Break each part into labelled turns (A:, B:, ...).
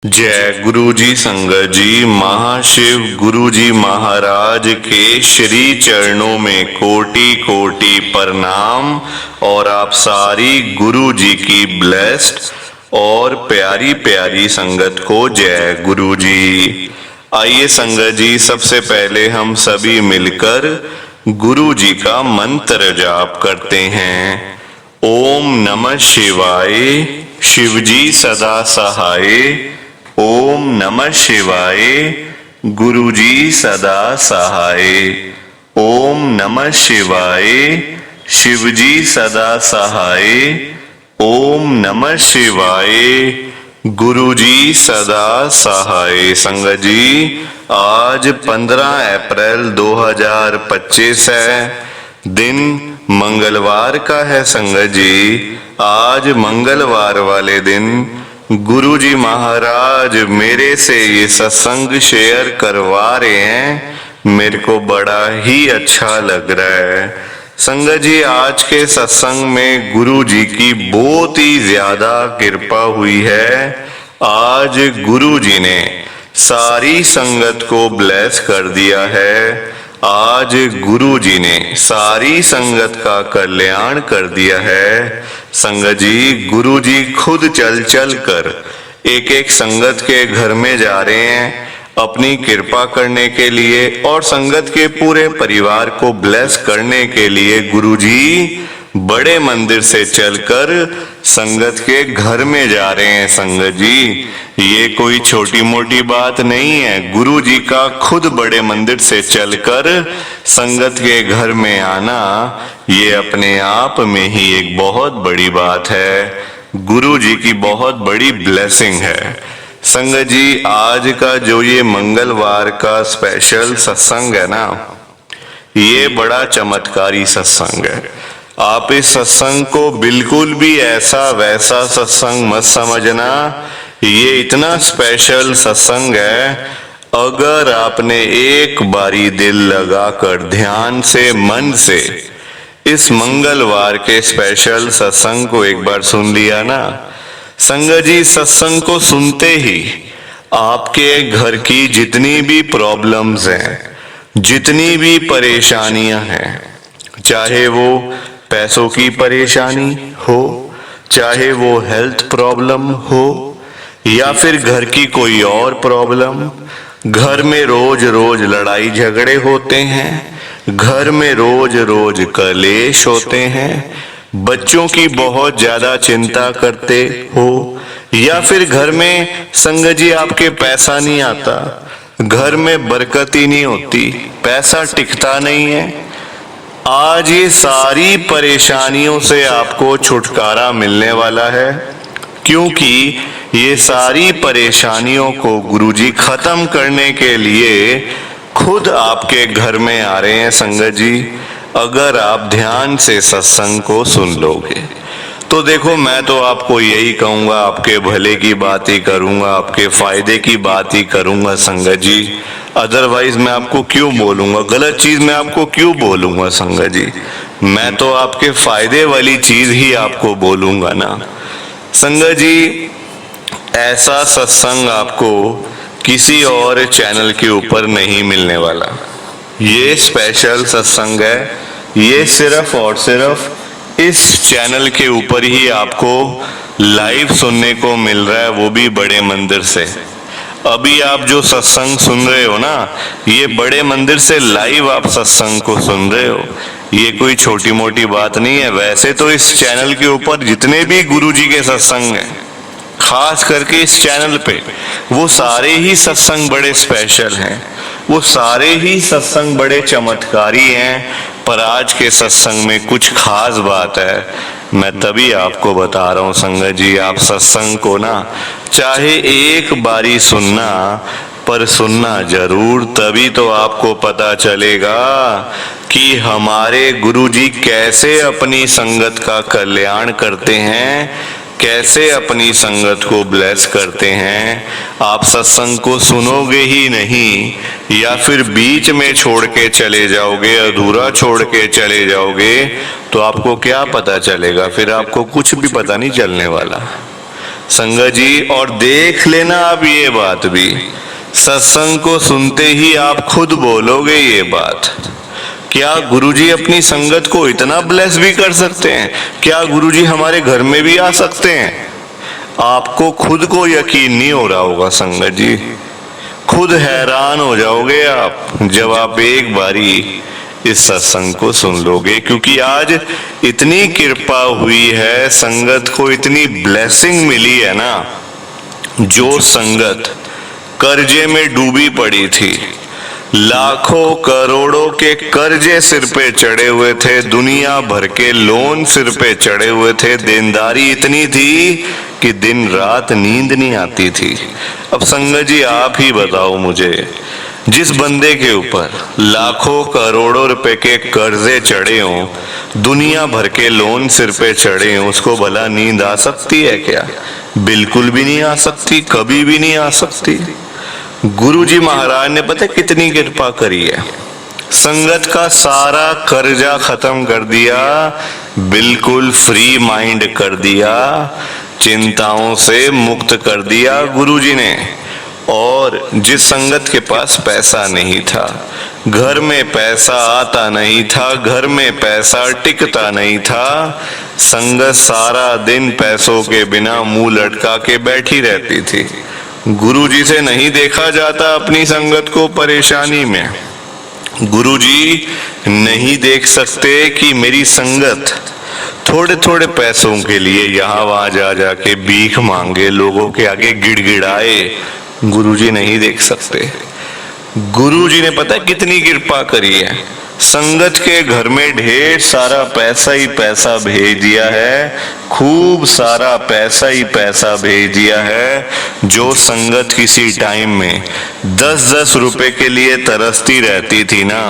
A: जय गुरु जी संगत जी। महाशिव गुरु जी महाराज के श्री चरणों में कोटि कोटि प्रणाम। और आप सारी गुरु जी की ब्लेस्ड और प्यारी प्यारी संगत को जय गुरु जी। आइए संगत जी, सबसे पहले हम सभी मिलकर गुरु जी का मंत्र जाप करते हैं। ओम नमः शिवाय, शिव जी सदा सहाय। ओम नमः शिवाय, गुरु जी सदा सहाय। ओम नमः शिवाय, शिव जी सदा सहाय। ओम नमः शिवाय, गुरु जी सदा सहाय। संगत जी, आज 15 अप्रैल 2025 है, दिन मंगलवार का है। संगत जी, आज मंगलवार वाले दिन गुरु जी महाराज मेरे से ये सत्संग शेयर करवा रहे हैं। मेरे को बड़ा ही अच्छा लग रहा है। संगत जी, आज के सत्संग में गुरु जी की बहुत ही ज्यादा कृपा हुई है। आज गुरु जी ने सारी संगत को ब्लेस कर दिया है। आज गुरु जी ने सारी संगत का कल्याण कर दिया है। संगत जी, गुरु जी खुद चल चल कर एक एक संगत के घर में जा रहे हैं अपनी कृपा करने के लिए, और संगत के पूरे परिवार को ब्लेस करने के लिए गुरु जी बड़े मंदिर से चलकर संगत के घर में जा रहे हैं। संगत जी, ये कोई छोटी मोटी बात नहीं है। गुरु जी का खुद बड़े मंदिर से चलकर संगत के घर में आना, ये अपने आप में ही एक बहुत बड़ी बात है। गुरु जी की बहुत बड़ी ब्लेसिंग है। संगत जी, आज का जो ये मंगलवार का स्पेशल सत्संग है ना, ये बड़ा चमत्कारी सत्संग है। आप इस सत्संग को बिल्कुल भी ऐसा वैसा सत्संग मत समझना। ये इतना स्पेशल सत्संग है, अगर आपने एक बारी दिल लगाकर ध्यान से मन से इस मंगलवार के स्पेशल सत्संग को एक बार सुन लिया ना, संगत जी, सत्संग को सुनते ही आपके घर की जितनी भी प्रॉब्लम्स हैं, जितनी भी परेशानियां हैं, चाहे वो पैसों की परेशानी हो, चाहे वो हेल्थ प्रॉब्लम हो, या फिर घर की कोई और प्रॉब्लम, घर में रोज रोज लड़ाई झगड़े होते हैं, घर में रोज रोज कलेश होते हैं, बच्चों की बहुत ज्यादा चिंता करते हो, या फिर घर में संगत जी आपके पैसा नहीं आता, घर में बरकत ही नहीं होती, पैसा टिकता नहीं है, आज ये सारी परेशानियों से आपको छुटकारा मिलने वाला है। क्योंकि ये सारी परेशानियों को गुरुजी खत्म करने के लिए खुद आपके घर में आ रहे हैं। संगत जी, अगर आप ध्यान से सत्संग को सुन लोगे तो देखो, मैं तो आपको यही कहूंगा, आपके भले की बात ही करूंगा, आपके फायदे की बात ही करूंगा संगत जी। अदरवाइज मैं आपको क्यों बोलूंगा, गलत चीज मैं आपको क्यों बोलूंगा संगत जी। मैं तो आपके फायदे वाली चीज ही आपको बोलूंगा ना। संगत जी, ऐसा सत्संग आपको किसी और चैनल के ऊपर नहीं मिलने वाला। ये स्पेशल सत्संग है, ये सिर्फ और सिर्फ इस चैनल के ऊपर ही आपको लाइव सुनने को मिल रहा है, वो भी बड़े मंदिर से। अभी आप जो सत्संग सुन रहे हो ना, ये बड़े मंदिर से लाइव आप सत्संग को सुन रहे हो। ये कोई छोटी मोटी बात नहीं है। वैसे तो इस चैनल के ऊपर जितने भी गुरुजी के सत्संग हैं, खास करके इस चैनल पे, वो सारे ही सत्संग बड़े स्पेशल हैं, वो सारे ही सत्संग बड़े चमत्कारी हैं। पर आज के सत्संग में कुछ खास बात है, मैं तभी आपको बता रहा हूँ संगत जी। आप सत्संग को ना चाहे एक बारी सुनना, पर सुनना जरूर, तभी तो आपको पता चलेगा कि हमारे गुरुजी कैसे अपनी संगत का कल्याण करते हैं, कैसे अपनी संगत को ब्लेस करते हैं। आप सत्संग को सुनोगे ही नहीं, या फिर बीच में छोड़ के चले जाओगे, अधूरा छोड़ के चले जाओगे, तो आपको क्या पता चलेगा, फिर आपको कुछ भी पता नहीं चलने वाला। संगत जी, और देख लेना आप ये बात भी, सत्संग को सुनते ही आप खुद बोलोगे ये बात, क्या गुरुजी अपनी संगत को इतना ब्लेस भी कर सकते हैं? क्या गुरुजी हमारे घर में भी आ सकते हैं? आपको खुद को यकीन नहीं हो रहा होगा संगत जी, खुद हैरान हो जाओगे आप जब आप एक बारी इस सत्संग को सुन लोगे। क्योंकि आज इतनी कृपा हुई है, संगत को इतनी ब्लेसिंग मिली है ना। जो संगत कर्जे में डूबी पड़ी थी, लाखों करोड़ों के कर्जे सिर पे चढ़े हुए थे, दुनिया भर के लोन सिर पे चढ़े हुए थे, देनदारी इतनी थी कि दिन रात नींद नहीं आती थी। अब संगत जी आप ही बताओ मुझे, जिस बंदे के ऊपर लाखों करोड़ों रुपए के कर्जे चढ़े हों, दुनिया भर के लोन सिर पे चढ़े हों, उसको भला नींद आ सकती है क्या? बिल्कुल भी नहीं आ सकती, कभी भी नहीं आ सकती। गुरुजी महाराज ने पता कितनी कृपा करी है, संगत का सारा कर्जा खत्म कर दिया, बिल्कुल फ्री माइंड कर दिया, चिंताओं से मुक्त कर दिया गुरुजी ने। और जिस संगत के पास पैसा नहीं था, घर में पैसा आता नहीं था, घर में पैसा टिकता नहीं था, संगत सारा दिन पैसों के बिना मुंह लटका के बैठी रहती थी। गुरुजी से नहीं देखा जाता अपनी संगत को परेशानी में। गुरुजी नहीं देख सकते कि मेरी संगत थोड़े थोड़े पैसों के लिए यहाँ वहां जा जाके भीख मांगे, लोगों के आगे गिड़गिड़ाए। गुरुजी नहीं देख सकते। गुरुजी ने पता कितनी कृपा करी है, संगत के घर में ढेर सारा पैसा ही पैसा भेज दिया है, खूब सारा पैसा ही पैसा भेज दिया है। जो संगत किसी टाइम में 10-10 रुपए के लिए तरसती रहती थी ना,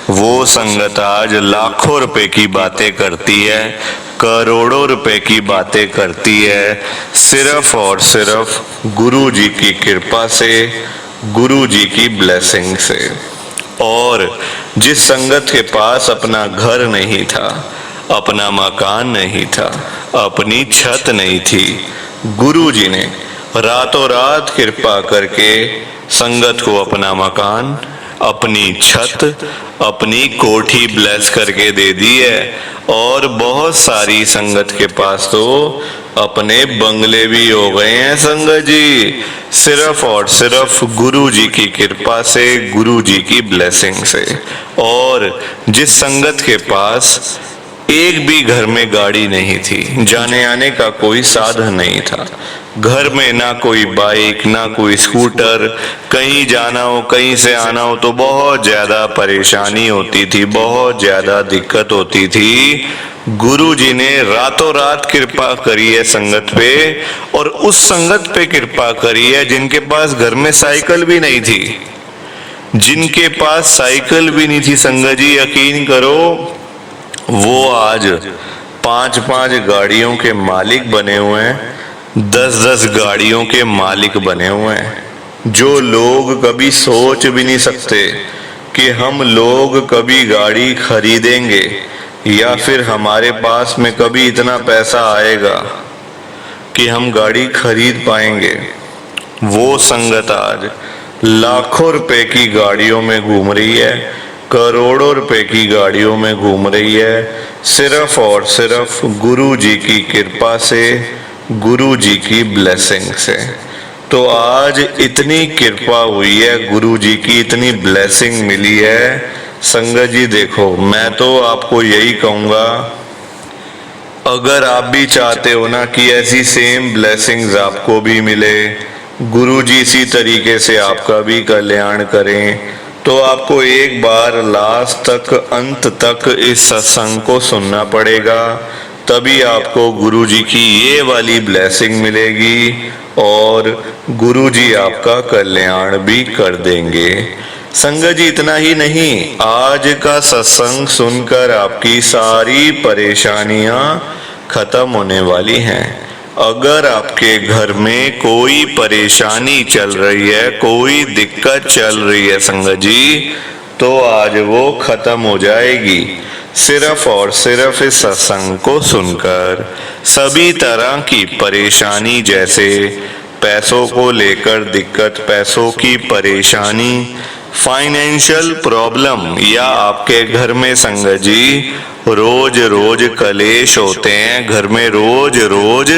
A: वो संगत आज लाखों रुपए की बातें करती है, करोड़ों रुपए की बातें करती है, सिर्फ और सिर्फ गुरु जी की कृपा से, गुरु जी की ब्लेसिंग से। और जिस संगत के पास अपना घर नहीं था, अपना मकान नहीं था, अपनी छत नहीं थी, गुरु जी ने रातों रात कृपा करके संगत को अपना मकान, अपनी छत, अपनी कोठी ब्लेस करके दे दी है। और बहुत सारी संगत के पास तो अपने बंगले भी हो गए हैं संगत जी, सिर्फ और सिर्फ गुरु जी की कृपा से, गुरु जी की ब्लेसिंग से। और जिस संगत के पास एक भी घर में गाड़ी नहीं थी, जाने आने का कोई साधन नहीं था, घर में ना कोई बाइक ना कोई स्कूटर, कहीं जाना हो कहीं से आना हो तो बहुत ज्यादा परेशानी होती थी, बहुत ज्यादा दिक्कत होती थी। गुरु जी ने रातों रात कृपा करी है संगत पे, और उस संगत पे कृपा करी है जिनके पास घर में साइकिल भी नहीं थी, जिनके पास साइकिल भी नहीं थी संगत जी, यकीन करो वो आज 5-5 गाड़ियों के मालिक बने हुए हैं, 10-10 गाड़ियों के मालिक बने हुए हैं। जो लोग कभी सोच भी नहीं सकते कि हम लोग कभी गाड़ी खरीदेंगे या फिर हमारे पास में कभी इतना पैसा आएगा कि हम गाड़ी खरीद पाएंगे, वो संगत आज लाखों रुपए की गाड़ियों में घूम रही है, करोड़ों रुपए की गाड़ियों में घूम रही है, सिर्फ और सिर्फ गुरु जी की कृपा से, गुरु जी की ब्लेसिंग से। तो आज इतनी कृपा हुई है, गुरु जी की इतनी ब्लेसिंग मिली है संगत जी। देखो मैं तो आपको यही कहूँगा, अगर आप भी चाहते हो ना कि ऐसी सेम ब्लेसिंग्स आपको भी मिले, गुरु जी इसी तरीके से आपका भी कल्याण करें, तो आपको एक बार लास्ट तक, अंत तक इस सत्संग को सुनना पड़ेगा, तभी आपको गुरु जी की ये वाली ब्लेसिंग मिलेगी और गुरु जी आपका कल्याण भी कर देंगे। संगत जी इतना ही नहीं, आज का सत्संग सुनकर आपकी सारी परेशानियां खत्म होने वाली हैं। अगर आपके घर में कोई परेशानी चल रही है, कोई दिक्कत चल रही है संगत जी, तो आज वो खत्म हो जाएगी। सिर्फ और सिर्फ इस सत्संग को सुनकर सभी तरह की परेशानी, जैसे पैसों को लेकर दिक्कत, पैसों की परेशानी, फाइनेंशियल प्रॉब्लम, या आपके घर में संगत जी रोज रोज कलेश होते हैं, घर में रोज रोज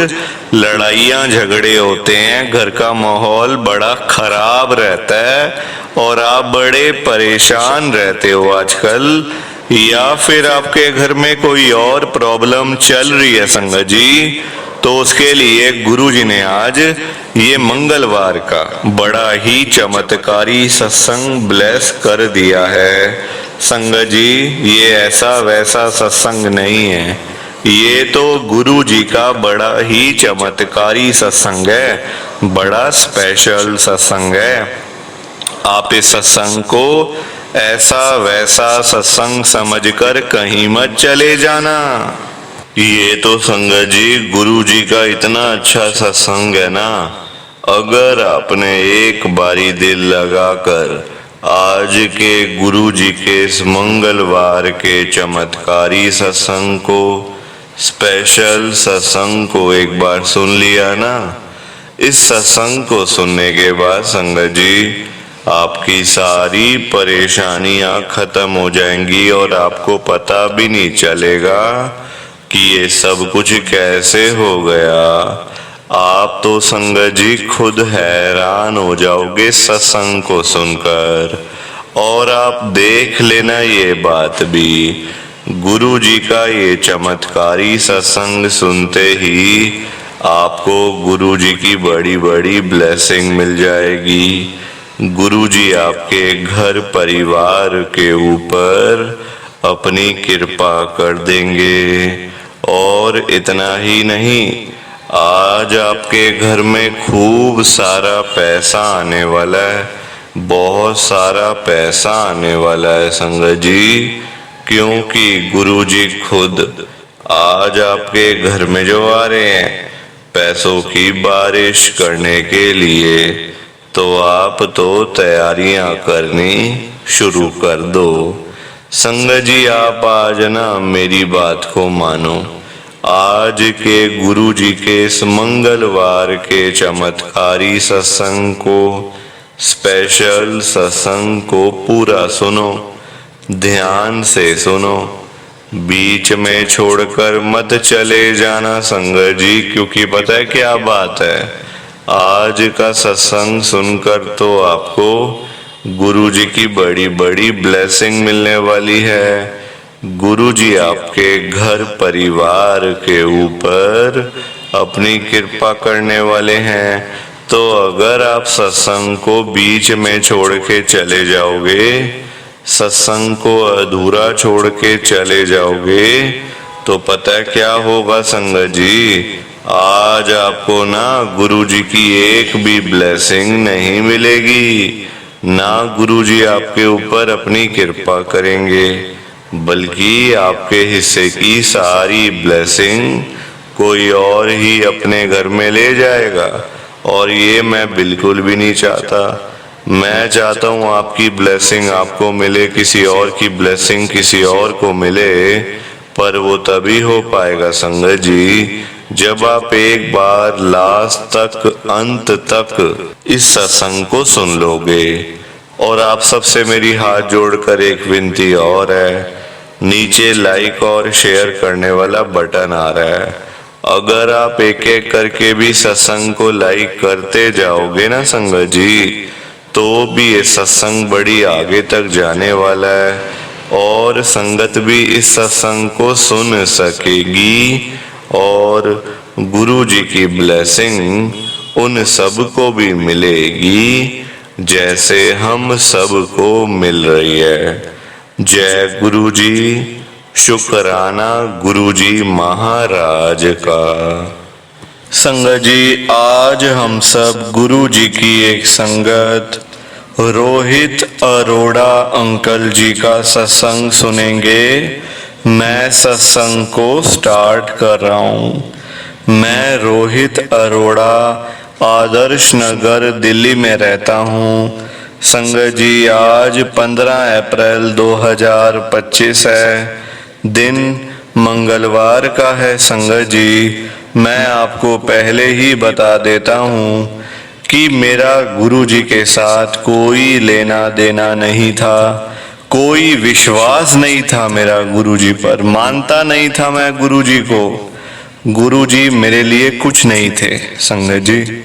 A: लड़ाइयाँ झगड़े होते हैं, घर का माहौल बड़ा खराब रहता है और आप बड़े परेशान रहते हो आजकल, या फिर आपके घर में कोई और प्रॉब्लम चल रही है संगत जी, तो उसके लिए गुरुजी ने आज ये मंगलवार का बड़ा ही चमत्कारी सत्संग ब्लेस कर दिया है। संगत जी ये ऐसा वैसा सत्संग नहीं है, ये तो गुरुजी का बड़ा ही चमत्कारी सत्संग है, बड़ा स्पेशल सत्संग है। आप इस सत्संग को ऐसा वैसा सत्संग समझकर कहीं मत चले जाना। ये तो संगत जी गुरु जी का इतना अच्छा सत्संग है ना, अगर आपने एक बारी दिल लगाकर आज के गुरु जी के इस मंगलवार के चमत्कारी सत्संग को, स्पेशल सत्संग को एक बार सुन लिया ना, इस सत्संग को सुनने के बाद संगत जी आपकी सारी परेशानियां खत्म हो जाएंगी और आपको पता भी नहीं चलेगा कि ये सब कुछ कैसे हो गया। आप तो संगत जी खुद हैरान हो जाओगे सत्संग को सुनकर। और आप देख लेना ये बात भी, गुरु जी का ये चमत्कारी सत्संग सुनते ही आपको गुरु जी की बड़ी बड़ी ब्लेसिंग मिल जाएगी। गुरु जी आपके घर परिवार के ऊपर अपनी कृपा कर देंगे। और इतना ही नहीं, आज आपके घर में खूब सारा पैसा आने वाला है, बहुत सारा पैसा आने वाला है संगत जी, क्योंकि गुरु जी खुद आज आपके घर में जो आ रहे हैं पैसों की बारिश करने के लिए, तो आप तो तैयारियां करनी शुरू कर दो। संगत जी आप आज ना मेरी बात को मानो, आज के गुरु जी के इस मंगलवार के चमत्कारी सत्संग को, स्पेशल सत्संग को पूरा सुनो, ध्यान से सुनो, बीच में छोड़कर मत चले जाना संगत जी, क्योंकि पता है क्या बात है, आज का सत्संग सुनकर तो आपको गुरु जी की बड़ी बड़ी ब्लेसिंग मिलने वाली है। गुरु जी आपके घर परिवार के ऊपर अपनी कृपा करने वाले हैं। तो अगर आप सत्संग को बीच में छोड़ के चले जाओगे, सत्संग को अधूरा छोड़ के चले जाओगे, तो पता है क्या होगा संगत जी, आज आपको ना गुरु जी की एक भी ब्लेसिंग नहीं मिलेगी, ना गुरु जी आपके ऊपर अपनी कृपा करेंगे, बल्कि आपके हिस्से की सारी ब्लेसिंग कोई और ही अपने घर में ले जाएगा। और ये मैं बिल्कुल भी नहीं चाहता। मैं चाहता हूँ आपकी ब्लेसिंग आपको मिले, किसी और की ब्लेसिंग किसी और को मिले, पर वो तभी हो पाएगा संगत जी जब आप एक बार लास्ट तक, अंत तक इस सत्संग को सुन लोगे। और आप सबसे मेरी हाथ जोड़कर एक विनती और है, नीचे लाइक और शेयर करने वाला बटन आ रहा है, अगर आप एक एक करके भी सत्संग को लाइक करते जाओगे ना संगत जी, तो भी ये सत्संग बड़ी आगे तक जाने वाला है और संगत भी इस सत्संग को सुन सकेगी और गुरु जी की ब्लेसिंग उन सब को भी मिलेगी जैसे हम सब को मिल रही है। जय गुरु जी, शुक्राना गुरु जी महाराज का। संगत जी आज हम सब गुरु जी की एक संगत रोहित अरोड़ा अंकल जी का सत्संग सुनेंगे। मैं सत्संग को स्टार्ट कर रहा हूँ। मैं रोहित अरोड़ा आदर्श नगर दिल्ली में रहता हूँ। संगत जी आज 15 अप्रैल 2025 है। दिन मंगलवार का है संगत जी। मैं आपको पहले ही बता देता हूँ कि मेरा गुरु जी के साथ कोई लेना देना नहीं था, कोई विश्वास नहीं था मेरा गुरु जी पर, मानता नहीं था मैं गुरु जी को। गुरु जी मेरे लिए कुछ नहीं थे संगत जी।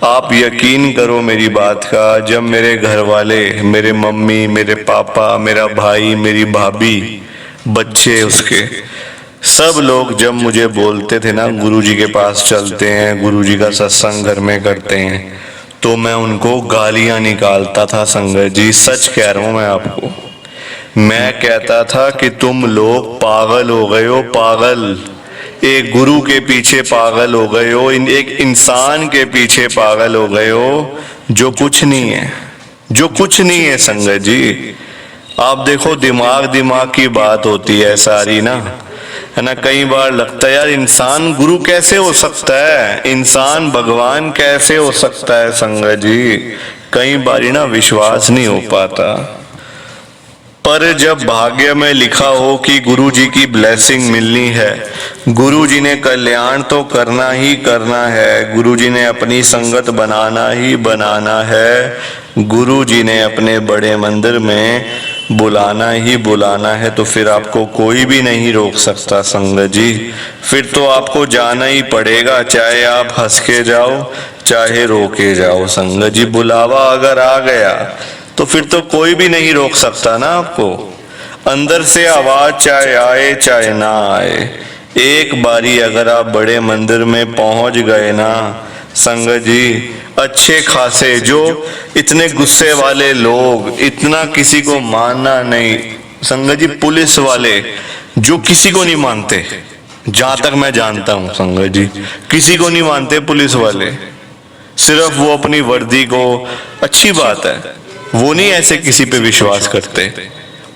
A: आप यकीन करो मेरी बात का, जब मेरे घर वाले, मेरे मम्मी, मेरे पापा, मेरा भाई, मेरी भाभी, बच्चे उसके, सब लोग जब मुझे बोलते थे ना गुरुजी के पास चलते हैं, गुरुजी का सत्संग घर में करते हैं, तो मैं उनको गालियां निकालता था संगत जी। सच कह रहा हूं मैं आपको। मैं कहता था कि तुम लोग पागल हो गए हो, पागल। एक गुरु के पीछे पागल हो गए हो, एक इंसान के पीछे पागल हो गए हो जो कुछ नहीं है, जो कुछ नहीं है संगत जी। आप देखो दिमाग की बात होती है सारी ना, है ना। कई बार लगता है यार इंसान गुरु कैसे हो सकता है, इंसान भगवान कैसे हो सकता है संगत जी। कई बार ना विश्वास नहीं हो पाता। पर जब भाग्य में लिखा हो कि गुरु जी की ब्लेसिंग मिलनी है, गुरु जी ने कल्याण तो करना ही करना है, गुरु जी ने अपनी संगत बनाना ही बनाना है, गुरु जी ने अपने बड़े मंदिर में बुलाना ही बुलाना है, तो फिर आपको कोई भी नहीं रोक सकता संगत जी। फिर तो आपको जाना ही पड़ेगा, चाहे आप हंस के जाओ चाहे रो के जाओ संगत जी। बुलावा अगर आ गया तो फिर तो कोई भी नहीं रोक सकता ना आपको। अंदर से आवाज चाहे आए चाहे ना आए, एक बारी अगर आप बड़े मंदिर में पहुंच गए ना संगत जी, अच्छे खासे, जो इतने गुस्से वाले लोग, इतना किसी को मानना नहीं संगत जी, पुलिस वाले जो किसी को नहीं मानते, जहां तक मैं जानता हूं संगत जी, किसी को नहीं मानते पुलिस वाले, सिर्फ वो अपनी वर्दी को, अच्छी बात है, वो नहीं ऐसे किसी पे विश्वास करते।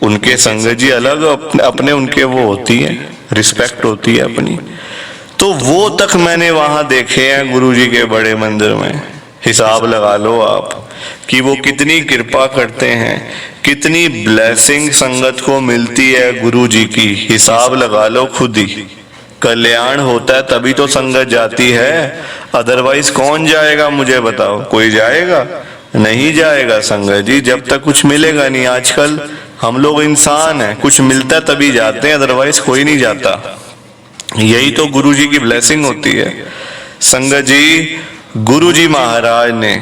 A: उनके संगत जी अलग अपने उनके वो होती है, रिस्पेक्ट होती है अपनी। तो वो तक मैंने वहां देखे हैं गुरुजी के बड़े मंदिर में। हिसाब लगा लो आप कि वो कितनी कृपा करते हैं, कितनी ब्लेसिंग संगत को मिलती है गुरुजी की। हिसाब लगा लो खुद ही। कल्याण होता है तभी तो संगत जाती है, अदरवाइज कौन जाएगा मुझे बताओ? कोई जाएगा? नहीं जाएगा संगत जी, जब तक कुछ मिलेगा नहीं। आजकल हम लोग इंसान हैं, कुछ मिलता तभी जाते हैं, अदरवाइज कोई नहीं जाता। यही तो गुरुजी की ब्लेसिंग होती है संगत जी। गुरुजी महाराज ने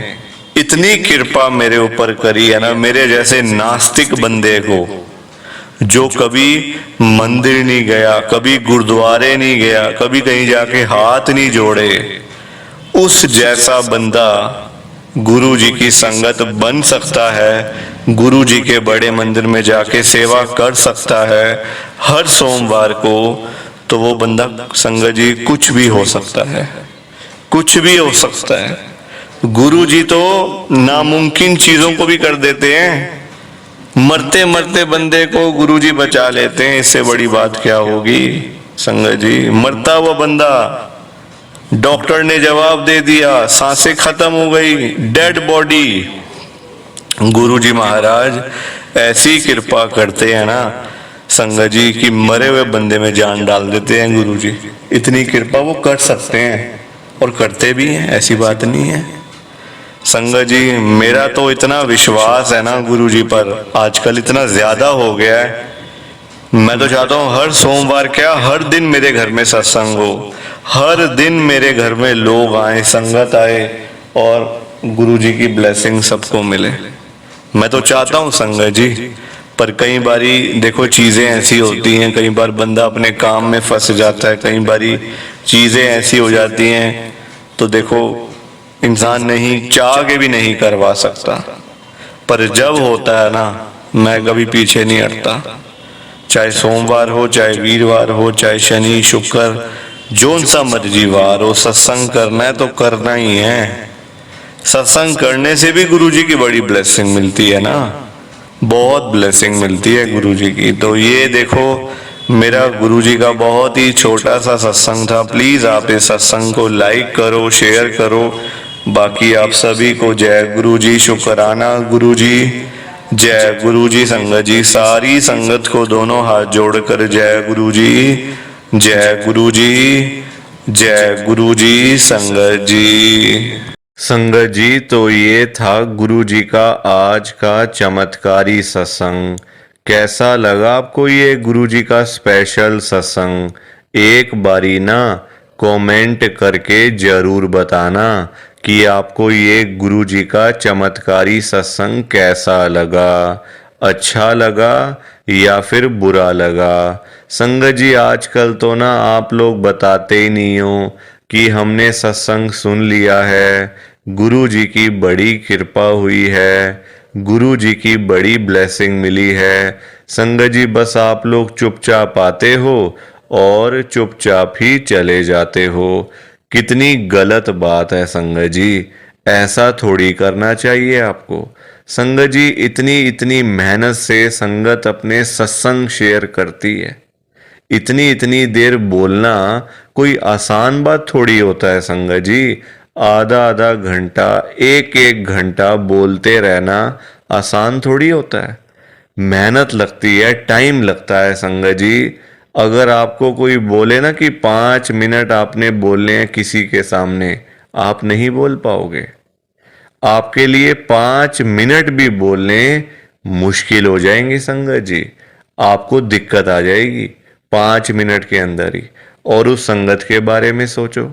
A: इतनी कृपा मेरे ऊपर करी है ना, मेरे जैसे नास्तिक बंदे को, जो कभी मंदिर नहीं गया, कभी गुरुद्वारे नहीं गया, कभी कहीं जाके हाथ नहीं जोड़े, उस जैसा बंदा गुरु जी की संगत बन सकता है, गुरु जी के बड़े मंदिर में जाके सेवा कर सकता है हर सोमवार को, तो वो बंदा संगत जी कुछ भी हो सकता है, कुछ भी हो सकता है। गुरु जी तो नामुमकिन चीजों को भी कर देते हैं। मरते मरते बंदे को गुरु जी बचा लेते हैं, इससे बड़ी बात क्या होगी संगत जी। मरता हुआ बंदा, डॉक्टर ने जवाब दे दिया, सांसें खत्म हो गई, डेड बॉडी, गुरुजी महाराज ऐसी कृपा करते हैं ना संगत जी कि मरे हुए बंदे में जान डाल देते हैं गुरुजी। इतनी कृपा वो कर सकते हैं और करते भी हैं, ऐसी बात नहीं है संगत जी। मेरा तो इतना विश्वास है ना गुरुजी पर, आजकल इतना ज्यादा हो गया है। मैं तो चाहता हूँ हर सोमवार क्या, हर दिन मेरे घर में सत्संग हो, हर दिन मेरे घर में लोग आए, संगत आए और गुरुजी की ब्लेसिंग सबको मिले। मैं तो चाहता हूँ संगत जी, पर कई बारी देखो चीजें ऐसी होती हैं, कई बार बंदा अपने काम में फंस जाता है, कई बारी चीजें ऐसी हो जाती हैं, तो देखो इंसान नहीं चाह के भी नहीं करवा सकता। पर जब होता है ना, मैं कभी पीछे नहीं हटता, चाहे सोमवार हो, चाहे वीरवार हो, चाहे शनि शुक्र, जोन सा मर्जी वार हो, सत्संग करना है तो करना ही है। सत्संग करने से भी गुरुजी की बड़ी ब्लेसिंग मिलती है ना, बहुत ब्लेसिंग मिलती है गुरुजी की। तो ये देखो मेरा गुरुजी का बहुत ही छोटा सा सत्संग था। प्लीज आप इस सत्संग को लाइक करो, शेयर करो। बाकी आप सभी को जय गुरुजी, शुक्राना गुरुजी, जय गुरु जी संगत जी। सारी संगत को दोनों हाथ जोड़कर जय गुरु जी, जय गुरु जी, जय गुरु जी संगत जी। संगत जी, तो ये था गुरु जी का आज का चमत्कारी सत्संग। कैसा लगा आपको ये गुरु जी का स्पेशल सत्संग? एक बारी ना कमेंट करके जरूर बताना कि आपको ये गुरु जी का चमत्कारी सत्संग कैसा लगा, अच्छा लगा या फिर बुरा लगा। संगत जी, आजकल तो ना आप लोग बताते ही नहीं हो कि हमने सत्संग सुन लिया है, गुरु जी की बड़ी कृपा हुई है, गुरु जी की बड़ी ब्लेसिंग मिली है। संगत जी, बस आप लोग चुपचाप आते हो और चुपचाप ही चले जाते हो। कितनी गलत बात है संगत जी, ऐसा थोड़ी करना चाहिए आपको। संगत जी, इतनी इतनी मेहनत से संगत अपने सत्संग शेयर करती है, इतनी इतनी देर बोलना कोई आसान बात थोड़ी होता है संगत जी। आधा आधा घंटा, एक एक घंटा बोलते रहना आसान थोड़ी होता है। मेहनत लगती है, टाइम लगता है संगत जी। अगर आपको कोई बोले ना कि 5 मिनट आपने बोलने हैं किसी के सामने, आप नहीं बोल पाओगे। आपके लिए 5 मिनट भी बोलने मुश्किल हो जाएंगे संगत जी। आपको दिक्कत आ जाएगी 5 मिनट के अंदर ही। और उस संगत के बारे में सोचो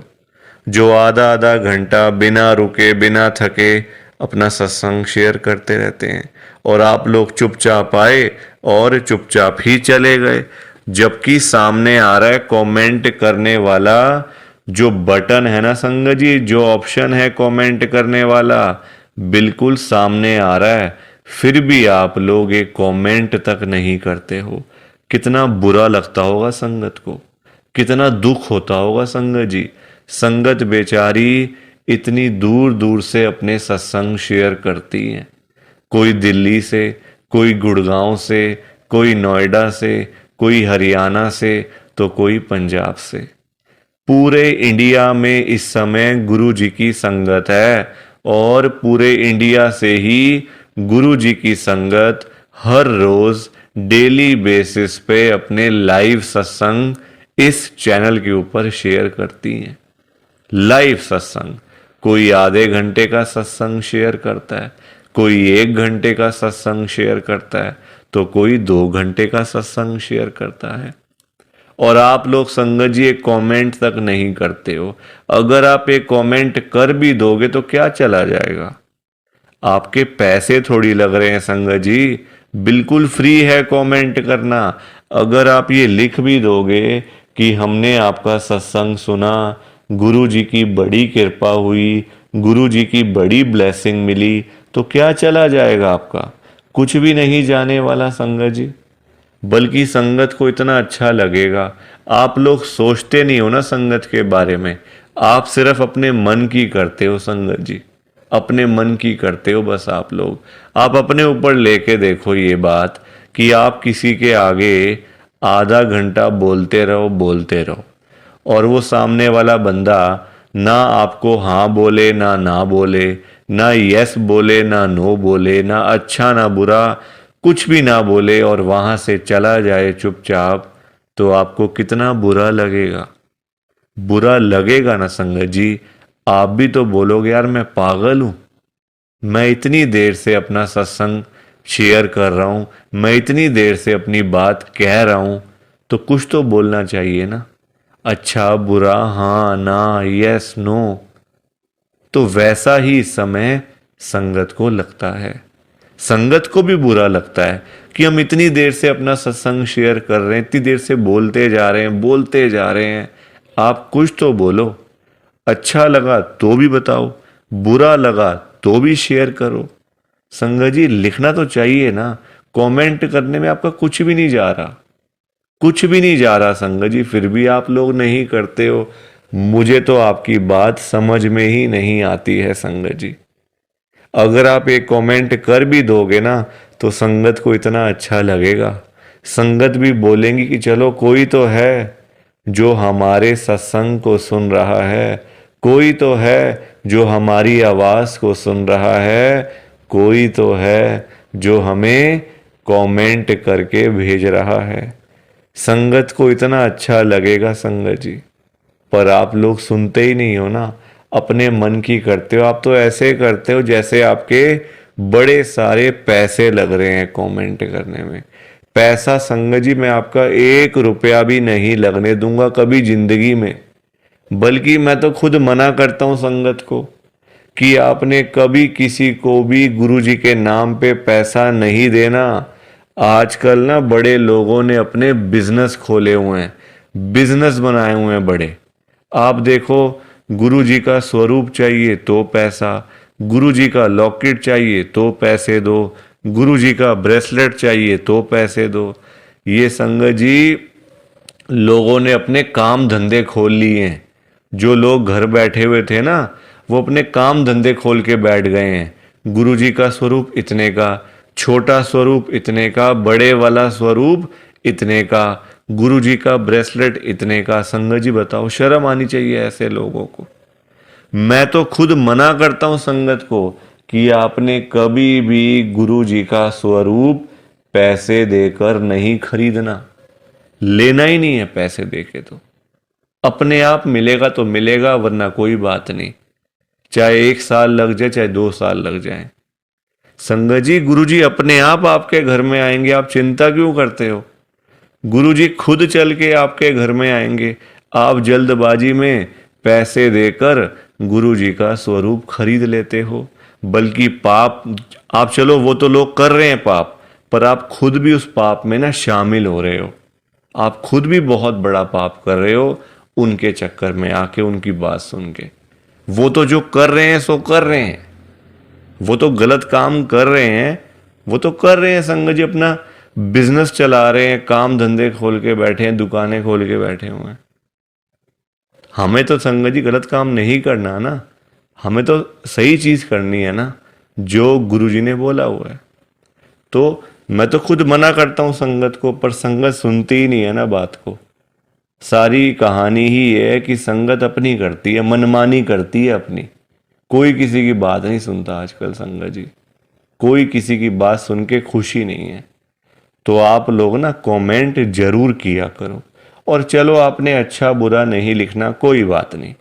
A: जो आधा आधा घंटा बिना रुके बिना थके अपना सत्संग शेयर करते रहते हैं, और आप लोग चुपचाप आए और चुपचाप ही चले गए। जबकि सामने आ रहा है कमेंट करने वाला जो बटन है ना संगत जी, जो ऑप्शन है कमेंट करने वाला, बिल्कुल सामने आ रहा है, फिर भी आप लोग एक कमेंट तक नहीं करते हो। कितना बुरा लगता होगा संगत को, कितना दुख होता होगा संगत जी। संगत बेचारी इतनी दूर दूर से अपने सत्संग शेयर करती है, कोई दिल्ली से, कोई गुड़गांव से, कोई नोएडा से, कोई हरियाणा से, तो कोई पंजाब से। पूरे इंडिया में इस समय गुरु जी की संगत है, और पूरे इंडिया से ही गुरु जी की संगत हर रोज डेली बेसिस पे अपने लाइव सत्संग इस चैनल के ऊपर शेयर करती हैं। लाइव सत्संग, कोई आधे घंटे का सत्संग शेयर करता है, कोई 1 घंटे का सत्संग शेयर करता है, तो कोई 2 घंटे का सत्संग शेयर करता है। और आप लोग संगत जी एक कमेंट तक नहीं करते हो। अगर आप एक कमेंट कर भी दोगे तो क्या चला जाएगा? आपके पैसे थोड़ी लग रहे हैं संगत जी, बिल्कुल फ्री है कमेंट करना। अगर आप ये लिख भी दोगे कि हमने आपका सत्संग सुना, गुरु जी की बड़ी कृपा हुई, गुरु जी की बड़ी ब्लेसिंग मिली, तो क्या चला जाएगा आपका? कुछ भी नहीं जाने वाला संगत जी। बल्कि संगत को इतना अच्छा लगेगा। आप लोग सोचते नहीं हो ना संगत के बारे में, आप सिर्फ अपने मन की करते हो संगत जी, अपने मन की करते हो बस। आप लोग आप अपने ऊपर लेके देखो ये बात कि आप किसी के आगे आधा घंटा बोलते रहो और वो सामने वाला बंदा ना आपको हाँ बोले ना बोले, ना यस बोले ना नो बोले, ना अच्छा ना बुरा, कुछ भी ना बोले और वहां से चला जाए चुपचाप, तो आपको कितना बुरा लगेगा? बुरा लगेगा ना संगत जी। आप भी तो बोलोगे यार मैं पागल हूं, मैं इतनी देर से अपना सत्संग शेयर कर रहा हूं, मैं इतनी देर से अपनी बात कह रहा हूं, तो कुछ तो बोलना चाहिए ना, अच्छा बुरा, हाँ ना, यस नो। तो वैसा ही इस समय संगत को लगता है। संगत को भी बुरा लगता है कि हम इतनी देर से अपना सत्संग शेयर कर रहे हैं, इतनी देर से बोलते जा रहे हैं। आप कुछ तो बोलो। अच्छा लगा तो भी बताओ, बुरा लगा तो भी शेयर करो। संगत जी, लिखना तो चाहिए ना। कमेंट करने में आपका कुछ भी नहीं जा रहा, कुछ भी नहीं जा रहा संगत जी, फिर भी आप लोग नहीं करते हो। मुझे तो आपकी बात समझ में ही नहीं आती है संगत जी। अगर आप एक कमेंट कर भी दोगे ना तो संगत को इतना अच्छा लगेगा, संगत भी बोलेंगी कि चलो कोई तो है जो हमारे सत्संग को सुन रहा है, कोई तो है जो हमारी आवाज़ को सुन रहा है, कोई तो है जो हमें कमेंट करके भेज रहा है। संगत को इतना अच्छा लगेगा संगत जी, पर आप लोग सुनते ही नहीं हो ना, अपने मन की करते हो। आप तो ऐसे करते हो जैसे आपके बड़े सारे पैसे लग रहे हैं कमेंट करने में। पैसा संगत जी मैं आपका 1 रुपया भी नहीं लगने दूंगा कभी जिंदगी में। बल्कि मैं तो खुद मना करता हूं संगत को कि आपने कभी किसी को भी गुरु जी के नाम पे पैसा नहीं देना। आजकल ना बड़े लोगों ने अपने बिजनेस खोले हुए हैं, बिजनेस बनाए हुए हैं बड़े। आप देखो, गुरु जी का स्वरूप चाहिए तो पैसा, गुरु जी का लॉकेट चाहिए तो पैसे दो, गुरु जी का ब्रेसलेट चाहिए तो पैसे दो। ये संगत जी लोगों ने अपने काम धंधे खोल लिए हैं। जो लोग घर बैठे हुए थे ना, वो अपने काम धंधे खोल के बैठ गए हैं। गुरु जी का स्वरूप इतने का, छोटा स्वरूप इतने का, बड़े वाला स्वरूप इतने का, गुरु जी का ब्रेसलेट इतने का। संगत जी बताओ, शर्म आनी चाहिए ऐसे लोगों को। मैं तो खुद मना करता हूं संगत को कि आपने कभी भी गुरु जी का स्वरूप पैसे देकर नहीं खरीदना। लेना ही नहीं है पैसे देके। तो अपने आप मिलेगा तो मिलेगा, वरना कोई बात नहीं। चाहे 1 साल लग जाए, चाहे 2 साल लग जाए। संगत जी गुरु जी अपने आप आपके घर में आएंगे, आप चिंता क्यों करते हो? गुरु जी खुद चल के आपके घर में आएंगे। आप जल्दबाजी में पैसे देकर गुरु जी का स्वरूप खरीद लेते हो। बल्कि पाप, आप चलो वो तो लोग कर रहे हैं पाप, पर आप खुद भी उस पाप में ना शामिल हो रहे हो। आप खुद भी बहुत बड़ा पाप कर रहे हो उनके चक्कर में आके, उनकी बात सुन के। वो तो जो कर रहे हैं सो कर रहे हैं, वो तो गलत काम कर रहे हैं, वो तो कर रहे हैं संगत जी, अपना बिजनेस चला रहे हैं, काम धंधे खोल के बैठे हैं, दुकानें खोल के बैठे हुए हैं। हमें तो संगत जी गलत काम नहीं करना ना, हमें तो सही चीज करनी है ना, जो गुरु जी ने बोला हुआ है। तो मैं तो खुद मना करता हूं संगत को, पर संगत सुनती ही नहीं है ना बात को। सारी कहानी ही ये है कि संगत अपनी करती है, मनमानी करती है अपनी। कोई किसी की बात नहीं सुनता आजकल संगत जी, कोई किसी की बात सुन के खुशी नहीं है। तो आप लोग ना कमेंट जरूर किया करो। और चलो आपने अच्छा बुरा नहीं लिखना, कोई बात नहीं,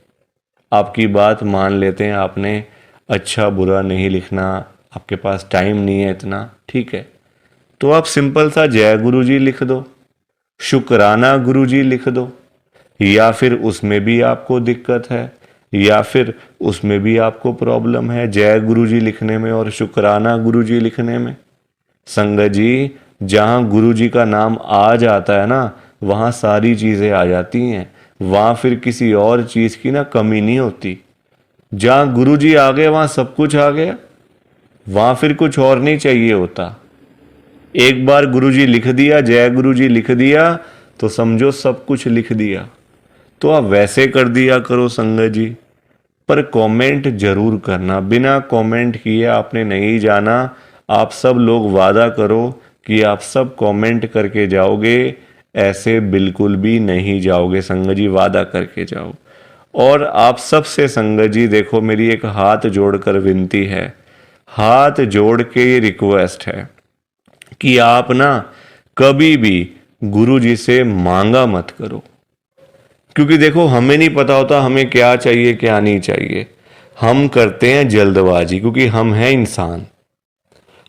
A: आपकी बात मान लेते हैं। आपने अच्छा बुरा नहीं लिखना, आपके पास टाइम नहीं है इतना, ठीक है। तो आप सिंपल सा जय गुरु जी लिख दो, शुक्राना गुरु जी लिख दो। या फिर उसमें भी आपको दिक्कत है, या फिर उसमें भी आपको प्रॉब्लम है जय गुरु जी लिखने में और शुक्राना गुरु जी लिखने में। संगत जी जहां गुरु जी का नाम आ जाता है ना, वहां सारी चीजें आ जाती हैं। वहां फिर किसी और चीज की ना कमी नहीं होती। जहां गुरु जी आ गए वहां सब कुछ आ गया, वहां फिर कुछ और नहीं चाहिए होता। एक बार गुरु जी लिख दिया, जय गुरु जी लिख दिया, तो समझो सब कुछ लिख दिया। तो आप वैसे कर दिया करो संगत जी, पर कमेंट जरूर करना। बिना कमेंट किए आपने नहीं जाना। आप सब लोग वादा करो कि आप सब कमेंट करके जाओगे, ऐसे बिल्कुल भी नहीं जाओगे संगत जी, वादा करके जाओ। और आप सबसे संगत जी देखो, मेरी एक हाथ जोड़कर विनती है, हाथ जोड़ के ये रिक्वेस्ट है कि आप ना कभी भी गुरु जी से मांगा मत करो। क्योंकि देखो हमें नहीं पता होता हमें क्या चाहिए क्या नहीं चाहिए। हम करते हैं जल्दबाजी, क्योंकि हम हैं इंसान,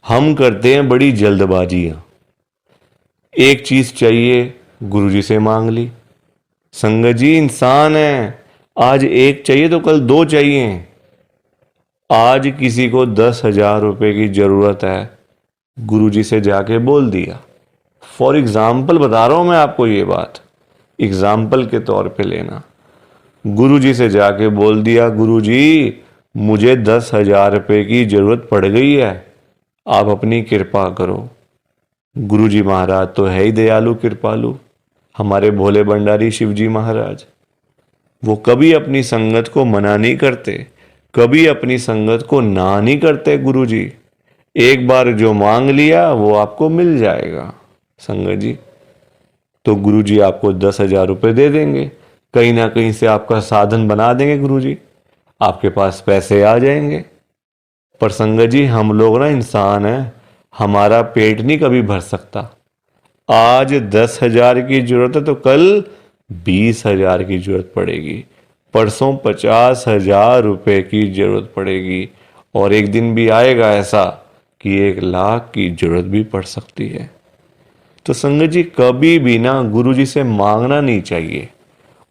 A: हम करते हैं बड़ी जल्दबाजियां। एक चीज चाहिए, गुरुजी से मांग ली। संगत जी इंसान है, आज एक चाहिए तो कल 2 चाहिए। आज किसी को 10,000 रुपए की जरूरत है, गुरुजी से जाके बोल दिया। फॉर एग्जाम्पल बता रहा हूं मैं आपको, ये बात एग्जाम्पल के तौर पे लेना। गुरुजी से जाके बोल दिया, गुरुजी मुझे 10,000 रुपए की जरूरत पड़ गई है, आप अपनी कृपा करो। गुरुजी महाराज तो है ही दयालु कृपालु, हमारे भोले भंडारी शिवजी महाराज। वो कभी अपनी संगत को मना नहीं करते, कभी अपनी संगत को ना नहीं करते गुरुजी। एक बार जो मांग लिया वो आपको मिल जाएगा संगत जी। तो गुरुजी आपको 10,000 रुपये दे देंगे, कहीं ना कहीं से आपका साधन बना देंगे गुरुजी, आपके पास पैसे आ जाएंगे। पर संगत जी हम लोग ना इंसान हैं,
B: हमारा पेट नहीं कभी भर सकता। आज 10,000 की जरूरत है तो कल 20,000 की जरूरत पड़ेगी, परसों 50,000 रुपए की जरूरत पड़ेगी, और एक दिन भी आएगा ऐसा कि 1,00,000 की जरूरत भी पड़ सकती है। तो संगत जी, कभी भी ना गुरु जी से मांगना नहीं चाहिए,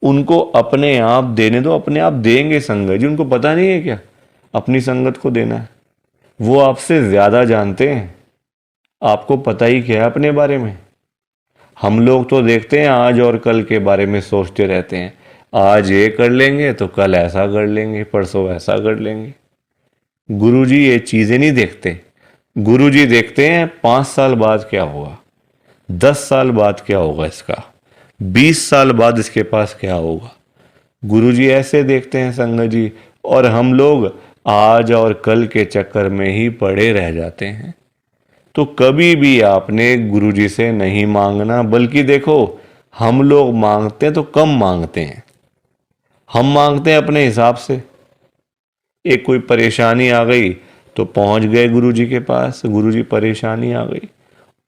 B: उनको अपने आप देने दो, अपने आप देंगे संगत जी। उनको पता नहीं है क्या अपनी संगत को देना है? वो आपसे ज्यादा जानते हैं। आपको पता ही क्या है अपने बारे में? हम लोग तो देखते हैं आज और कल के बारे में सोचते रहते हैं, आज ये कर लेंगे तो कल ऐसा कर लेंगे, परसों ऐसा कर लेंगे। गुरुजी ये चीजें नहीं देखते। गुरुजी देखते हैं 5 साल बाद क्या होगा, 10 साल बाद क्या होगा, इसका 20 साल बाद इसके पास क्या होगा। गुरुजी ऐसे देखते हैं संगत जी, और हम लोग आज और कल के चक्कर में ही पड़े रह जाते हैं। तो कभी भी आपने गुरुजी से नहीं मांगना, बल्कि देखो, हम लोग मांगते हैं तो कम मांगते हैं। हम मांगते हैं अपने हिसाब से। एक कोई परेशानी आ गई तो पहुंच गए गुरुजी के पास, गुरुजी परेशानी आ गई।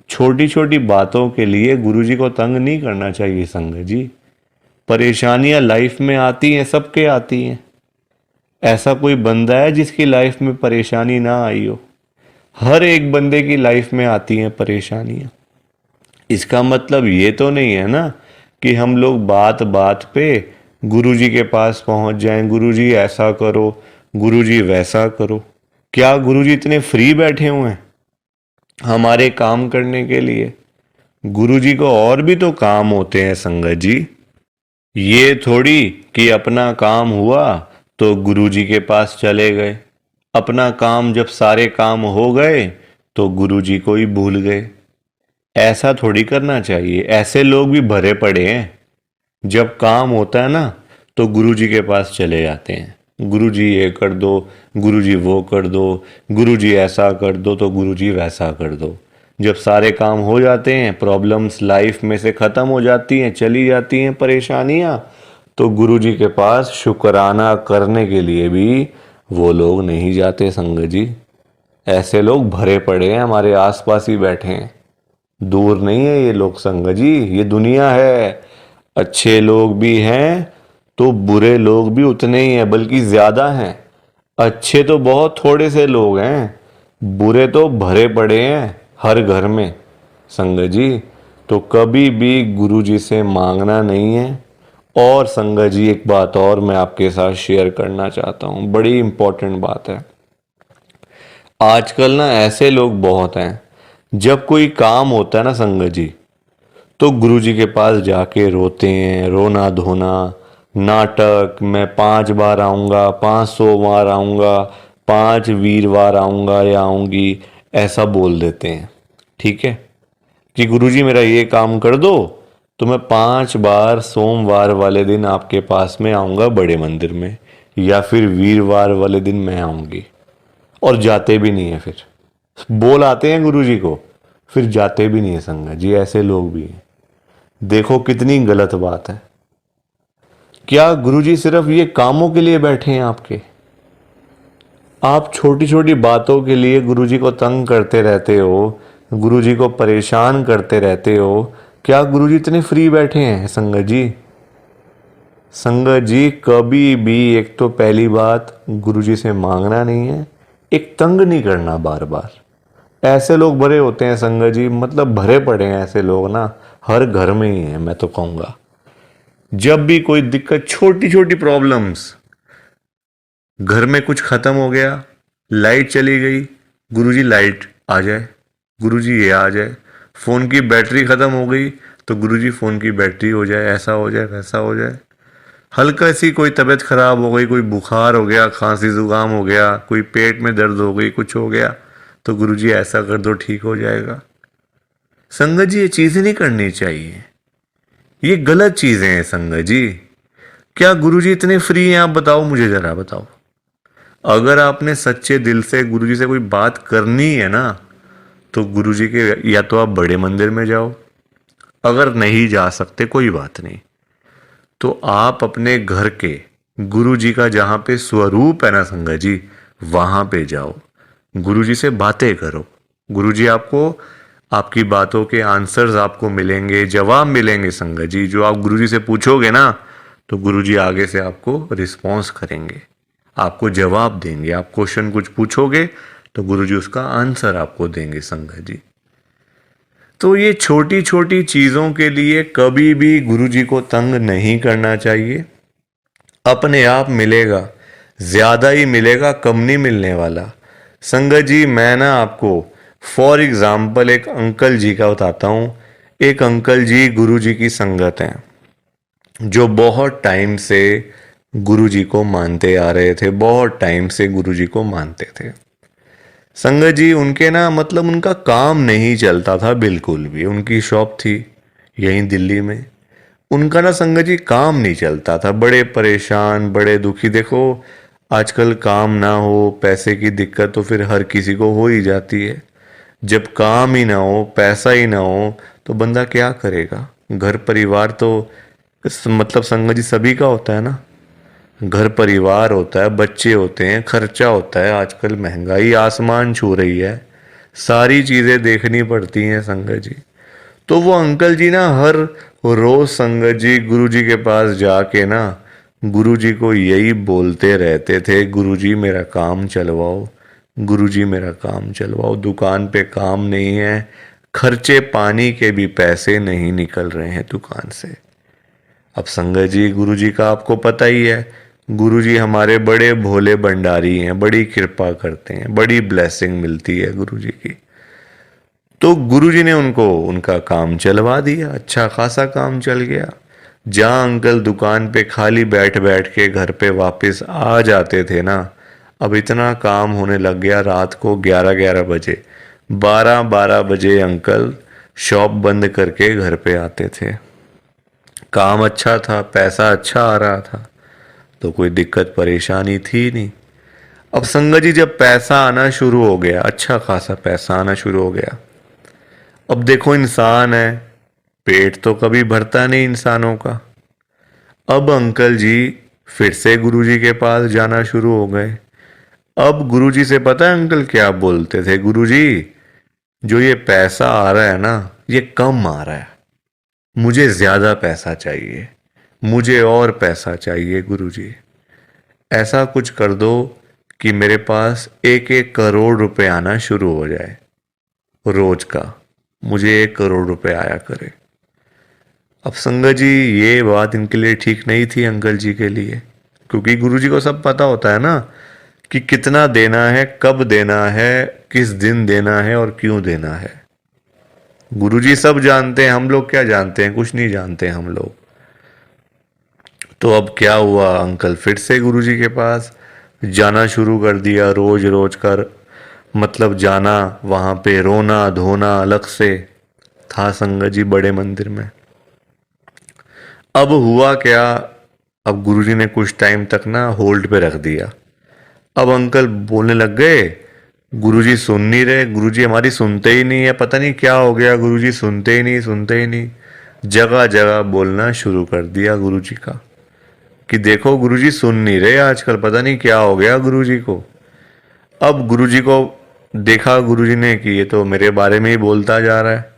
B: छोटी छोटी बातों के लिए गुरुजी को तंग नहीं करना चाहिए संगत जी। परेशानियां लाइफ में आती हैं, सबके आती हैं। ऐसा कोई बंदा है जिसकी लाइफ में परेशानी ना आई हो? हर एक बंदे की लाइफ में आती हैं परेशानियां। इसका मतलब ये तो नहीं है ना कि हम लोग बात बात पे गुरुजी के पास पहुंच जाएं, गुरुजी ऐसा करो, गुरुजी वैसा करो। क्या गुरुजी इतने फ्री बैठे हुए हैं हमारे काम करने के लिए? गुरुजी को और भी तो काम होते हैं संगत जी। ये थोड़ी कि अपना काम हुआ तो गुरुजी के पास चले गए, अपना काम जब सारे काम हो गए तो गुरुजी को ही भूल गए। ऐसा थोड़ी करना चाहिए। ऐसे लोग भी भरे पड़े हैं, जब काम होता है ना तो गुरुजी के पास चले जाते हैं, गुरुजी ये कर दो, गुरुजी वो कर दो, गुरुजी ऐसा कर दो तो गुरुजी वैसा कर दो। जब सारे काम हो जाते हैं, प्रॉब्लम्स लाइफ में से ख़त्म हो जाती हैं, चली जाती हैं परेशानियां, तो गुरुजी के पास शुक्राना करने के लिए भी वो लोग नहीं जाते संगत जी। ऐसे लोग भरे पड़े हैं, हमारे आसपास ही बैठे हैं, दूर नहीं है ये लोग संगत जी। ये दुनिया है, अच्छे लोग भी हैं तो बुरे लोग भी उतने ही हैं, बल्कि ज्यादा हैं। अच्छे तो बहुत थोड़े से लोग हैं, बुरे तो भरे पड़े हैं हर घर में संगत जी। तो कभी भी गुरुजी से मांगना नहीं है। और संगत जी, एक बात और मैं आपके साथ शेयर करना चाहता हूँ, बड़ी इंपॉर्टेंट बात है। आजकल ना ऐसे लोग बहुत हैं, जब कोई काम होता है ना संगत जी, तो गुरुजी के पास जाके रोते हैं, रोना धोना, नाटक, मैं 5 बार आऊँगा, 500 बार आऊँगा, 5 वीरवार आऊँगा या आऊँगी, ऐसा बोल देते हैं। ठीक है कि गुरुजी मेरा ये काम कर दो तो मैं 5 बार सोमवार वाले दिन आपके पास में आऊँगा बड़े मंदिर में, या फिर वीरवार वाले दिन मैं आऊँगी। और जाते भी नहीं है, फिर बोल आते हैं गुरुजी को, फिर जाते भी नहीं है संगत जी। ऐसे लोग भी हैं। देखो कितनी गलत बात है। क्या गुरुजी सिर्फ ये कामों के लिए बैठे हैं आपके? आप छोटी छोटी बातों के लिए गुरुजी को तंग करते रहते हो, गुरुजी को परेशान करते रहते हो। क्या गुरुजी इतने फ्री बैठे हैं संगत जी? संगत जी, कभी भी, एक तो पहली बात, गुरुजी से मांगना नहीं है, एक तंग नहीं करना बार बार। ऐसे लोग भरे होते हैं संगत जी, मतलब भरे पड़े हैं ऐसे लोग ना, हर घर में ही है मैं तो कहूँगा। जब भी कोई दिक्कत, छोटी छोटी प्रॉब्लम्स, घर में कुछ खत्म हो गया, लाइट चली गई, गुरुजी लाइट आ जाए, गुरुजी ये आ जाए। फ़ोन की बैटरी ख़त्म हो गई तो गुरुजी फ़ोन की बैटरी हो जाए, ऐसा हो जाए, वैसा हो जाए। हल्का सी कोई तबीयत ख़राब हो गई, कोई बुखार हो गया, खांसी जुकाम हो गया, कोई पेट में दर्द हो गई, कुछ हो गया, तो गुरुजी ऐसा कर दो, ठीक हो जाएगा। संगत जी, ये चीज़ें नहीं करनी चाहिए, ये गलत चीज़ें हैं संगत जी। क्या गुरुजी इतने फ्री हैं? आप बताओ, मुझे ज़रा बताओ। अगर आपने सच्चे दिल से गुरुजी से कोई बात करनी है ना, तो गुरुजी के, या तो आप बड़े मंदिर में जाओ, अगर नहीं जा सकते कोई बात नहीं, तो आप अपने घर के गुरुजी का जहाँ पे स्वरूप है ना संगत जी, वहाँ पे जाओ, गुरुजी से बातें करो, गुरुजी आपको आपकी बातों के आंसर्स आपको मिलेंगे, जवाब मिलेंगे संगत जी। जो आप गुरुजी से पूछोगे ना तो गुरुजी आगे से आपको रिस्पॉन्स करेंगे, आपको जवाब देंगे। आप क्वेश्चन कुछ पूछोगे तो गुरुजी उसका आंसर आपको देंगे संगत जी। तो ये छोटी छोटी चीज़ों के लिए कभी भी गुरुजी को तंग नहीं करना चाहिए। अपने आप मिलेगा, ज़्यादा ही मिलेगा, कम नहीं मिलने वाला। संगत जी मैं ना आपको फॉर एग्ज़ाम्पल एक अंकल जी का बताता हूँ। एक अंकल जी गुरुजी की संगत हैं, जो बहुत टाइम से गुरुजी को मानते आ रहे थे, बहुत टाइम से गुरुजी को मानते थे। संगत जी उनके ना मतलब उनका काम नहीं चलता था बिल्कुल भी। उनकी शॉप थी यहीं दिल्ली में, उनका ना संगत जी काम नहीं चलता था। बड़े परेशान, बड़े दुखी। देखो आजकल काम ना हो, पैसे की दिक्कत तो फिर हर किसी को हो ही जाती है। जब काम ही ना हो, पैसा ही ना हो तो बंदा क्या करेगा। घर परिवार तो मतलब संगत जी सभी का होता है ना। घर परिवार होता है, बच्चे होते हैं, खर्चा होता है। आजकल महंगाई आसमान छू रही है, सारी चीज़ें देखनी पड़ती हैं संगत जी। तो वो अंकल जी ना हर रोज संगत जी गुरुजी के पास जाके ना गुरुजी को यही बोलते रहते थे, गुरुजी मेरा काम चलवाओ, गुरुजी मेरा काम चलवाओ। दुकान पे काम नहीं है, खर्चे पानी के भी पैसे नहीं निकल रहे हैं दुकान से। अब संगत जी गुरुजी का आपको पता ही है, गुरुजी हमारे बड़े भोले भंडारी हैं, बड़ी कृपा करते हैं, बड़ी ब्लेसिंग मिलती है गुरुजी की। तो गुरुजी ने उनको उनका काम चलवा दिया, अच्छा खासा काम चल गया। जहाँ अंकल दुकान पे खाली बैठ बैठ के घर पे वापस आ जाते थे ना, अब इतना काम होने लग गया। रात को 11-11 बजे, 12-12 बजे अंकल शॉप बंद करके घर पे आते थे। काम अच्छा था, पैसा अच्छा आ रहा था, तो कोई दिक्कत परेशानी थी नहीं। अब संगत जी जब पैसा आना शुरू हो गया, अच्छा खासा पैसा आना शुरू हो गया, अब देखो इंसान है, पेट तो कभी भरता नहीं इंसानों का। अब अंकल जी फिर से गुरुजी के पास जाना शुरू हो गए। अब गुरुजी से पता है अंकल क्या बोलते थे, गुरुजी जो ये पैसा आ रहा है ना ये कम आ रहा है, मुझे ज्यादा पैसा चाहिए, मुझे और पैसा चाहिए गुरुजी। ऐसा कुछ कर दो कि मेरे पास 1-1 करोड़ रुपए आना शुरू हो जाए रोज का, मुझे 1 करोड़ रुपए आया करे। अब संगत जी ये बात इनके लिए ठीक नहीं थी अंकल जी के लिए, क्योंकि गुरुजी को सब पता होता है ना कि कितना देना है, कब देना है, किस दिन देना है और क्यों देना है। गुरुजी सब जानते हैं, हम लोग क्या जानते हैं, कुछ नहीं जानते हम लोग। तो अब क्या हुआ, अंकल फिर से गुरुजी के पास जाना शुरू कर दिया, रोज रोज कर मतलब जाना, वहां पे रोना धोना अलग से था संगत जी बड़े मंदिर में। अब हुआ क्या, अब गुरुजी ने कुछ टाइम तक ना होल्ड पे रख दिया। अब अंकल बोलने लग गए, गुरुजी सुन नहीं रहे, गुरुजी हमारी सुनते ही नहीं है, पता नहीं क्या हो गया, गुरुजी सुनते ही नहीं, सुनते ही नहीं। जगह जगह बोलना शुरू कर दिया गुरुजी का कि देखो गुरुजी सुन नहीं रहे आजकल, पता नहीं क्या हो गया गुरुजी को। अब गुरुजी को देखा गुरुजी ने कि ये तो मेरे बारे में ही बोलता जा रहा है,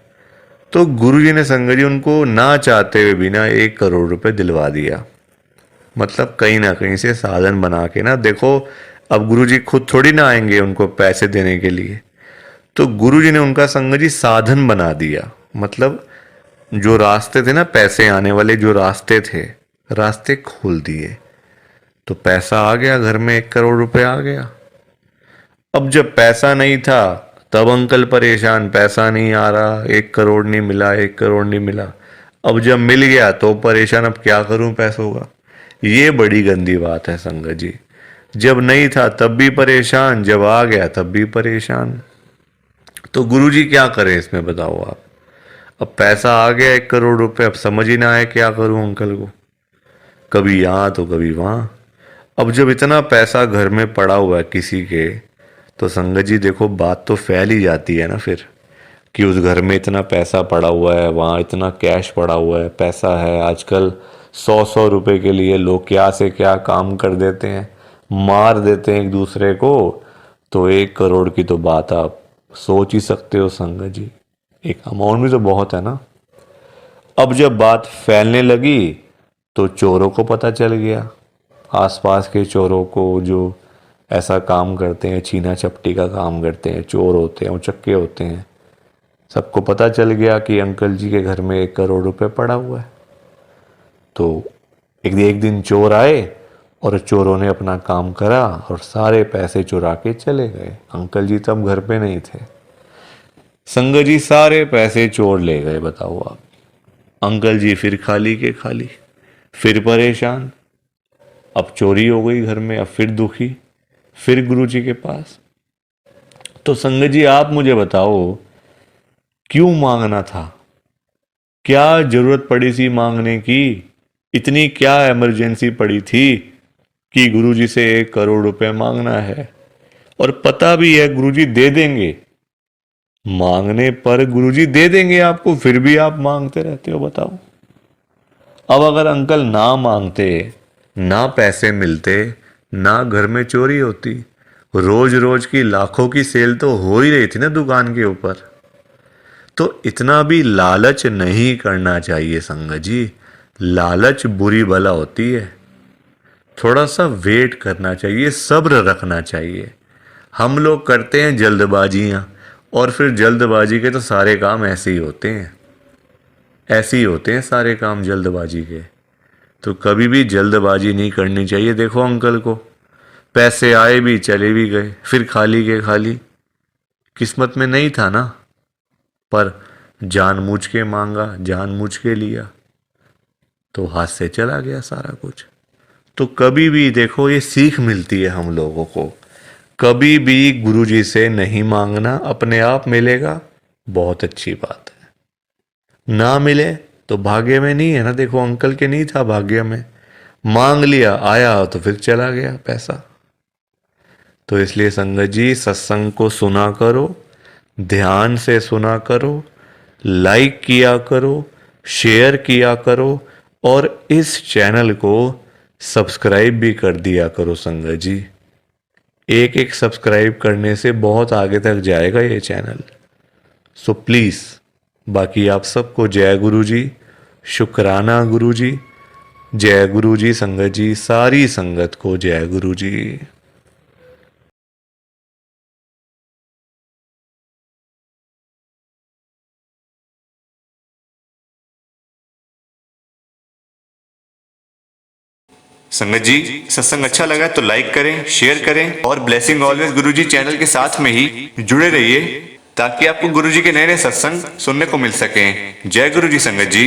B: तो गुरुजी ने संगत जी उनको ना चाहते हुए भी ना 1 करोड़ रुपए दिलवा दिया। मतलब कहीं ना कहीं से साधन बना के ना, देखो अब गुरुजी खुद थोड़ी ना आएंगे उनको पैसे देने के लिए, तो गुरुजी ने उनका संगत जी साधन बना दिया। मतलब जो रास्ते थे ना पैसे आने वाले, जो रास्ते थे, रास्ते खोल दिए, तो पैसा आ गया घर में, 1 करोड़ रुपए आ गया। अब जब पैसा नहीं था तब अंकल परेशान, पैसा नहीं आ रहा, 1 करोड़ नहीं मिला, 1 करोड़ नहीं मिला। अब जब मिल गया तो परेशान, अब क्या करूं पैसों का। ये बड़ी गंदी बात है संगत जी। जब नहीं था तब भी परेशान, जब आ गया तब भी परेशान। तो गुरुजी क्या करें इसमें बताओ आप। अब पैसा आ गया 1 करोड़ रुपए, अब समझ ही ना आए क्या करूं अंकल को, कभी यहाँ तो कभी वहाँ। अब जब इतना पैसा घर में पड़ा हुआ है किसी के, तो संगत जी देखो बात तो फैल ही जाती है ना फिर, कि उस घर में इतना पैसा पड़ा हुआ है, वहाँ इतना कैश पड़ा हुआ है, पैसा है। आजकल 100-100 रुपए के लिए लोग क्या से क्या काम कर देते हैं, मार देते हैं एक दूसरे को। तो 1 करोड़ की तो बात आप सोच ही सकते हो संगत जी, एक अमाउंट भी तो बहुत है ना। अब जब बात फैलने लगी तो चोरों को पता चल गया, आसपास के चोरों को जो ऐसा काम करते हैं, छीना झपटी का काम करते हैं, चोर होते हैं, उचक्के होते हैं, सबको पता चल गया कि अंकल जी के घर में 1 करोड़ रुपए पड़ा हुआ है। तो एक दिन चोर आए और चोरों ने अपना काम करा और सारे पैसे चुरा के चले गए। अंकल जी तब घर पे नहीं थे। संगत जी सारे पैसे चोर ले गए, बताओ आप। अंकल जी फिर खाली के खाली, फिर परेशान। अब चोरी हो गई घर में, अब फिर दुखी, फिर गुरुजी के पास। तो संगत जी आप मुझे बताओ, क्यों मांगना था? क्या जरूरत पड़ी थी मांगने की? इतनी क्या इमरजेंसी पड़ी थी कि गुरुजी से 1 करोड़ रुपए मांगना है? और पता भी है गुरुजी दे देंगे, मांगने पर गुरुजी दे देंगे आपको, फिर भी आप मांगते रहते हो, बताओ। अब अगर अंकल ना मांगते, ना पैसे मिलते, ना घर में चोरी होती, रोज रोज की लाखों की सेल तो हो ही रही थी ना दुकान के ऊपर। तो इतना भी लालच नहीं करना चाहिए संगत जी, लालच बुरी बला होती है। थोड़ा सा वेट करना चाहिए, सब्र रखना चाहिए। हम लोग करते हैं जल्दबाजियां, और फिर जल्दबाजी के तो सारे काम ऐसे ही होते हैं, ऐसे ही होते हैं सारे काम जल्दबाजी के। तो कभी भी जल्दबाजी नहीं करनी चाहिए। देखो अंकल को पैसे आए भी चले भी गए, फिर खाली के खाली। किस्मत में नहीं था ना, पर जानबूझ के मांगा, जानबूझ के लिया, तो हाथ से चला गया सारा कुछ। तो कभी भी देखो, ये सीख मिलती है हम लोगों को, कभी भी गुरुजी से नहीं मांगना, अपने आप मिलेगा, बहुत अच्छी बात है। ना मिले तो भाग्य में नहीं है ना। देखो अंकल के नहीं था भाग्य में, मांग लिया, आया तो फिर चला गया पैसा। तो इसलिए संगत जी सत्संग को सुना करो, ध्यान से सुना करो, लाइक किया करो, शेयर किया करो, और इस चैनल को सब्सक्राइब भी कर दिया करो संगत जी। एक एक सब्सक्राइब करने से बहुत आगे तक जाएगा ये चैनल। सो प्लीज़, बाकी आप सबको जय गुरु जी, शुक्राना गुरु जी, जय गुरु जी संगत जी, सारी संगत को जय गुरु जी।
A: संगत जी सत्संग अच्छा लगा तो लाइक करें, शेयर करें, और ब्लेसिंग ऑलवेज गुरुजी चैनल के साथ में ही जुड़े रहिए, ताकि आपको गुरुजी के नए नए सत्संग सुनने को मिल सकें। जय गुरु जी संगत जी।